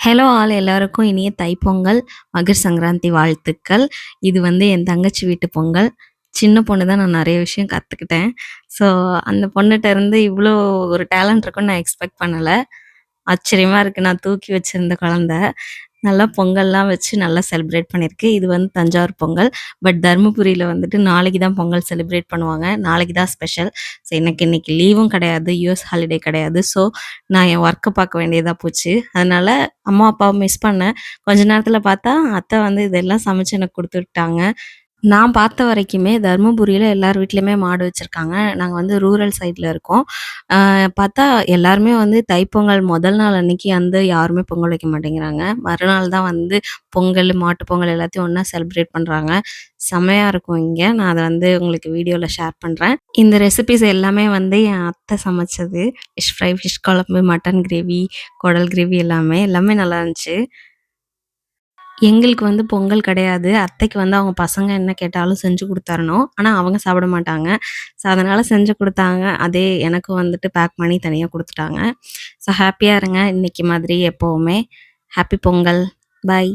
Hello all எல்லாருக்கும் இனிய தைப்பொங்கல், மகர் சங்கராந்தி வாழ்த்துக்கள். இது வந்து என் தங்கச்சி வீட்டு பொங்கல். சின்ன பொண்ணு தான் நான் நெறைய விஷயம் கத்துக்கிட்டேன். ஸோ அந்த பொண்ணுட்ட இருந்து இவ்ளோ ஒரு டேலண்ட் இருக்குன்னு நான் எக்ஸ்பெக்ட் பண்ணல. ஆச்சரியமா இருக்கு. நான் தூக்கி வச்சிருந்த குழந்தை. நல்லா பொங்கல்லாம் வச்சு நல்லா செலிப்ரேட் பண்ணியிருக்கு. இது வந்து தஞ்சாவூர் பொங்கல். பட் தர்மபுரியில வந்துட்டு நாளைக்கு தான் பொங்கல் செலிப்ரேட் பண்ணுவாங்க. நாளைக்கு தான் ஸ்பெஷல். ஸோ எனக்கு இன்னைக்கு லீவும் கிடையாது. யுஎஸ் ஹாலிடே கிடையாது. ஸோ நான் என் ஒர்க்க பார்க்க வேண்டியதா போச்சு. அதனால அம்மா, அப்பாவ மிஸ் பண்ணேன். கொஞ்ச நேரத்தில பார்த்தா, அத்தை வந்து இதெல்லாம் சமைச்சு எனக்கு குடுத்து விட்டாங்க. நான் பார்த்த வரைக்குமே தர்மபுரியில எல்லார் வீட்லயுமே மாடு வச்சிருக்காங்க. நாங்க வந்து ரூரல் சைட்ல இருக்கோம். பார்த்தா எல்லாருமே வந்து தைப்பொங்கல் முதல் நாள் அன்னைக்கு வந்து யாருமே பொங்கல் வைக்க மாட்டேங்கிறாங்க. மறுநாள் தான் வந்து பொங்கல், மாட்டு பொங்கல் எல்லாத்தையும் ஒண்ணா செலிப்ரேட் பண்றாங்க. செம்மையா இருக்கும் இங்க. நான் அத வந்து உங்களுக்கு வீடியோல ஷேர் பண்றேன். இந்த ரெசிபீஸ் எல்லாமே வந்து என் அத்தை சமைச்சது. ஃபிஷ் ஃப்ரை, ஃபிஷ் குழம்பு, மட்டன் கிரேவி, குடல் கிரேவி எல்லாமே நல்லா இருந்துச்சு. எங்களுக்கு வந்து பொங்கல் கிடையாது. அத்தைக்கு வந்து அவங்க பசங்க என்ன கேட்டாலும் செஞ்சு குடுத்தரணும். ஆனா அவங்க சாப்பிட மாட்டாங்க. ஸோ அதனால செஞ்சு குடுத்தாங்க. அதே எனக்கும் வந்துட்டு பேக் பண்ணி தனியா குடுத்துட்டாங்க. ஸோ ஹேப்பியா இருங்க இன்னைக்கு மாதிரி எப்பவுமே. ஹேப்பி பொங்கல். பாய்.